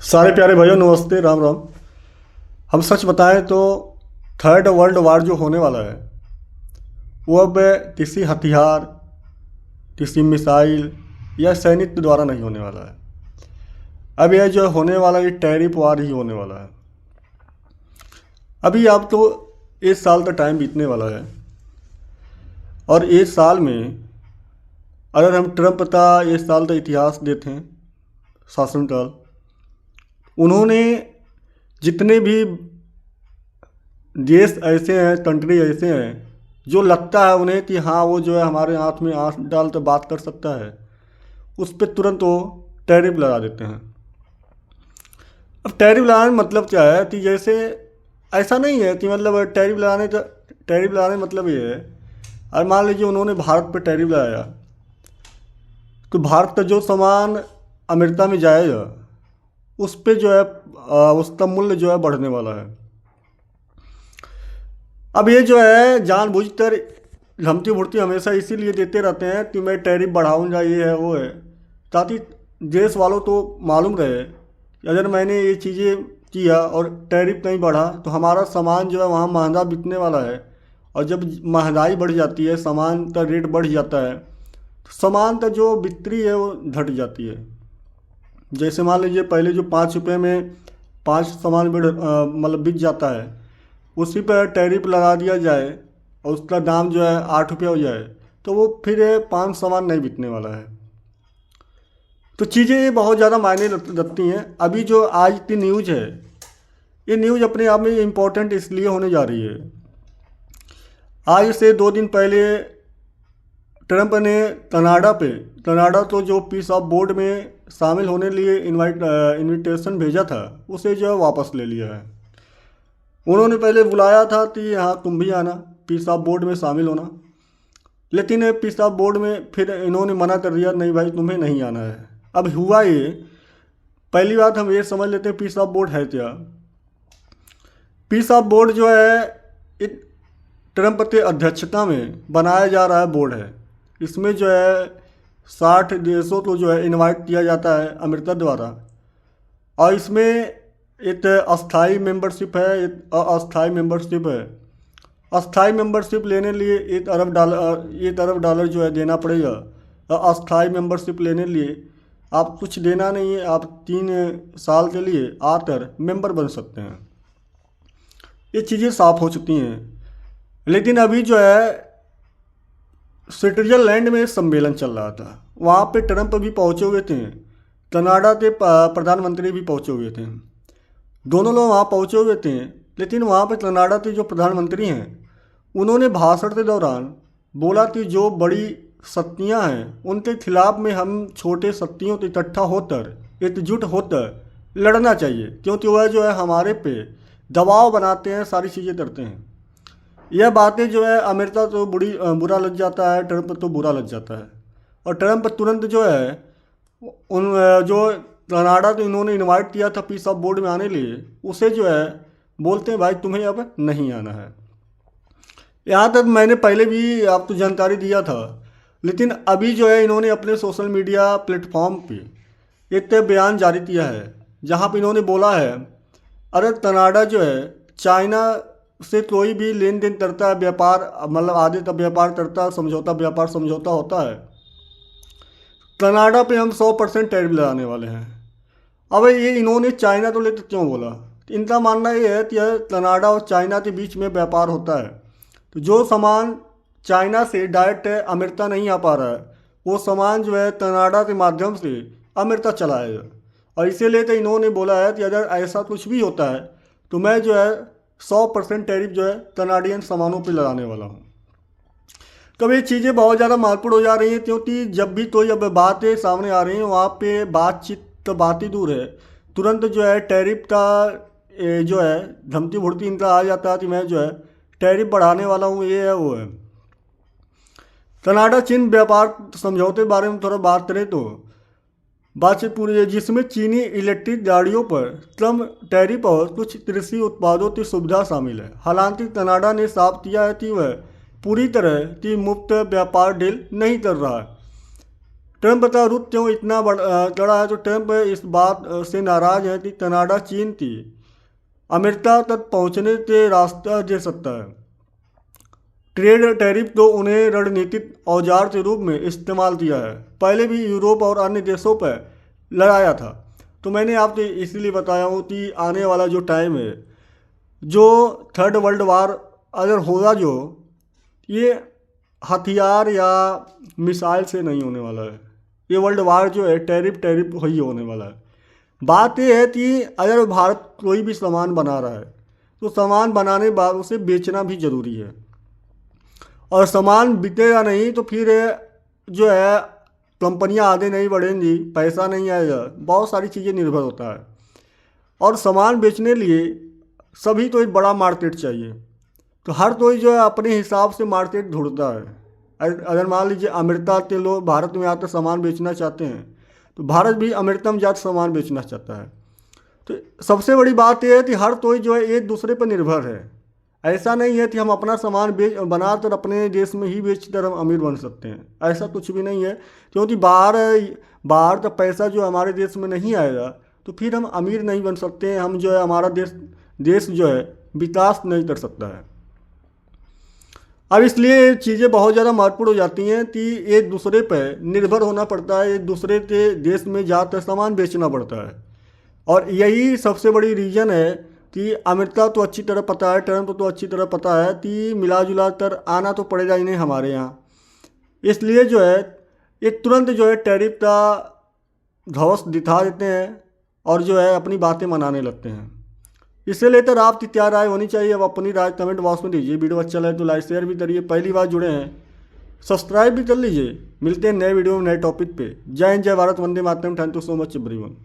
सारे प्यारे भाइयों, नमस्ते, राम राम। हम सच बताएं तो थर्ड वर्ल्ड वार जो होने वाला है वो अब किसी हथियार, किसी मिसाइल या सैनिक द्वारा नहीं होने वाला है। अब यह जो होने वाला ये टैरिफ वार ही होने वाला है। अभी आप तो एक साल का टाइम बीतने वाला है और एक साल में अगर हम ट्रंप का एक साल का इतिहास देखें, शासनकाल, उन्होंने जितने भी देश ऐसे हैं, कंट्री ऐसे हैं जो लगता है उन्हें कि हाँ वो जो है हमारे आँख में आँख डाल कर बात कर सकता है, उस पर तुरंत वो टैरिफ लगा देते हैं। अब टैरिफ लगाने का मतलब क्या है कि जैसे ऐसा नहीं है कि मतलब टैरिफ लगाने का मतलब ये है, और मान लीजिए उन्होंने भारत पर टैरिफ लगाया तो भारत का जो सामान अमेरिका में जाएगा उस पर जो है उसका मूल्य जो है बढ़ने वाला है। अब ये जो है जानबूझकर धमकी भुड़की हमेशा इसीलिए देते रहते हैं कि मैं टैरिफ बढ़ाऊंगा, ये है वो है, ताकि देश वालों को मालूम रहे कि अगर मैंने ये चीज़ें किया और टैरिफ नहीं बढ़ा तो हमारा सामान जो है वहाँ महंगा बिकने वाला है। और जब महंगाई बढ़ जाती है, सामान का रेट बढ़ जाता है, तो सामान का जो बिक्री है वो घट जाती है। जैसे मान लीजिए पहले जो 5 रुपये में 5 सामान मतलब बिक जाता है, उसी पर टैरिफ लगा दिया जाए और उसका दाम जो है 8 रुपये हो जाए तो वो फिर 5 सामान नहीं बिकने वाला है। तो चीज़ें ये बहुत ज़्यादा मायने रखती हैं। अभी जो आज की न्यूज़ है, ये न्यूज़ अपने आप में इम्पोर्टेंट इसलिए होने जा रही है। आज से 2 दिन पहले ट्रंप ने कनाडा तो जो पीस ऑफ बोर्ड में शामिल होने लिए इनविटेशन भेजा था, उसे जो है वापस ले लिया है। उन्होंने पहले बुलाया था कि हाँ तुम भी आना, पीस ऑफ बोर्ड में शामिल होना, लेकिन पीस ऑफ बोर्ड में फिर इन्होंने मना कर दिया, नहीं भाई तुम्हें नहीं आना है। अब हुआ ये, पहली बात हम ये समझ लेते हैं पीस ऑफ बोर्ड है क्या। पीस ऑफ बोर्ड जो है एक ट्रंप के अध्यक्षता में बनाया जा रहा है बोर्ड है। इसमें जो है 60 देशों को जो है इनवाइट किया जाता है अमेरिका द्वारा, और इसमें एक अस्थाई मेंबरशिप है, एक अस्थाई मेंबरशिप है। अस्थाई मेंबरशिप लेने लिए $1 अरब जो है देना पड़ेगा। और अस्थाई मेंबरशिप लेने लिए आप कुछ देना नहीं है, आप 3 साल के लिए आकर मेंबर बन सकते हैं। ये चीज़ें साफ हो चुकी हैं। लेकिन अभी जो है स्विट्जरलैंड में सम्मेलन चल रहा था, वहाँ पे ट्रंप भी पहुँचे हुए थे, कनाडा के प्रधानमंत्री भी पहुँचे हुए थे, दोनों लोग वहाँ पहुँचे हुए थे। लेकिन वहाँ पे कनाडा के जो प्रधानमंत्री हैं उन्होंने भाषण के दौरान बोला कि जो बड़ी शक्तियाँ हैं उनके खिलाफ में हम छोटे शक्तियों को इकट्ठा होकर एकजुट होकर लड़ना चाहिए, क्योंकि वह जो है हमारे पे दबाव बनाते हैं, सारी चीज़ें करते हैं। यह बातें जो है अमेरिका तो बुरा लग जाता है, ट्रंप तो बुरा लग जाता है। और ट्रंप तुरंत जो है उन जो कनाडा तो इन्होंने इनवाइट किया था पीस ऑफ बोर्ड में आने लिए, उसे जो है बोलते हैं भाई तुम्हें अब नहीं आना है। यहाँ तक मैंने पहले भी आपको जानकारी दिया था, लेकिन अभी जो है इन्होंने अपने सोशल मीडिया प्लेटफॉर्म पे एक बयान जारी किया है, जहाँ पे इन्होंने बोला है अगर कनाडा जो है चाइना से कोई भी लेन देन करता है, व्यापार मतलब आधे का व्यापार करता है, व्यापार समझौता होता है, कनाडा पे हम 100% टैरिफ लगाने वाले हैं। अब ये इन्होंने चाइना को लेकर क्यों बोला? इनका मानना ये है कि कनाडा और चाइना के बीच में व्यापार होता है, तो जो सामान चाइना से डायरेक्ट अमेरिका नहीं आ पा रहा है, वो सामान जो है कनाडा के माध्यम से अमेरिका चला आएगा। और इसीलिए तो इन्होंने बोला है कि अगर ऐसा कुछ भी होता है तो मैं जो है 100% टैरिफ जो है कनाडियन सामानों पे लगाने वाला हूँ। कब ये चीज़ें बहुत ज़्यादा महत्वपूर्ण हो जा रही हैं, क्योंकि जब भी कोई अब बातें सामने आ रही हैं वहाँ पे बातचीत तो बात ही दूर है, तुरंत जो है टैरिफ का जो है धमकी भुड़की इनका आ जाता है कि मैं जो है टैरिफ बढ़ाने वाला हूँ, ये है वो है। कनाडा चीन व्यापार समझौते के बारे में थोड़ा बात करें तो बातचीत पूरी है, जिसमें चीनी इलेक्ट्रिक गाड़ियों पर कम टैरिफ और कुछ कृषि उत्पादों की सुविधा शामिल है। हालांकि कनाडा ने साफ किया है कि वह पूरी तरह की मुफ्त व्यापार डील नहीं कर रहा है। ट्रंप बता रूस क्यों इतना चढ़ा है, तो ट्रंप इस बात से नाराज है कि कनाडा चीन की अमेरिका तक पहुंचने के रास्ता दे सकता है। ट्रेड टैरिफ तो उन्हें रणनीतिक औजार के रूप में इस्तेमाल किया है, पहले भी यूरोप और अन्य देशों पर लड़ाया था। तो मैंने आपको इसलिए बताया हूँ कि आने वाला जो टाइम है, जो थर्ड वर्ल्ड वार अगर होगा, जो ये हथियार या मिसाइल से नहीं होने वाला है। ये वर्ल्ड वार जो है टैरिफ ही होने वाला है। बात यह है कि अगर भारत कोई भी सामान बना रहा है तो सामान बनाने के बाद उसे बेचना भी ज़रूरी है, और सामान बिकेगा नहीं तो फिर जो है कंपनियां आगे नहीं बढ़ेंगी, पैसा नहीं आएगा, बहुत सारी चीज़ें निर्भर होता है। और सामान बेचने लिए सभी को एक बड़ा मार्केट चाहिए, तो हर कोई जो है अपने हिसाब से मार्केट ढूंढता है। अगर मान लीजिए अमेरिका के लोग भारत में आकर सामान बेचना चाहते हैं, तो भारत भी अमेरिका में जाकर सामान बेचना चाहता है। तो सबसे बड़ी बात यह है कि हर कोई जो है एक दूसरे पर निर्भर है। ऐसा नहीं है कि हम अपना सामान बनाकर अपने देश में ही बेचकर हम अमीर बन सकते हैं, ऐसा कुछ भी नहीं है। क्योंकि बाहर का पैसा जो हमारे देश में नहीं आएगा तो फिर हम अमीर नहीं बन सकते हैं, हम जो है हमारा देश जो है विकास नहीं कर सकता है। अब इसलिए चीज़ें बहुत ज़्यादा महत्वपूर्ण हो जाती हैं कि एक दूसरे पर निर्भर होना पड़ता है, एक दूसरे के देश में जाकर सामान बेचना पड़ता है। और यही सबसे बड़ी रीज़न है कि अमेरिका तो अच्छी तरह पता है, ट्रंप तो अच्छी तरह पता है कि मिला जुला कर आना तो पड़ेगा इन्हें हमारे यहाँ। इसलिए जो है एक तुरंत जो है टैरिफ का धौस दिखा देते हैं और जो है अपनी बातें मनाने लगते हैं। इससे लेकर आपकी क्या राय होनी चाहिए, अब अपनी राय कमेंट बॉक्स में दीजिए। वीडियो अच्छा लगे तो लाइक शेयर भी करिए, पहली बार जुड़े हैं सब्सक्राइब भी कर लीजिए। मिलते हैं नए वीडियो में नए टॉपिक पे। जय हिंद, जय भारत, वंदे मातरम। Thank you so much everyone.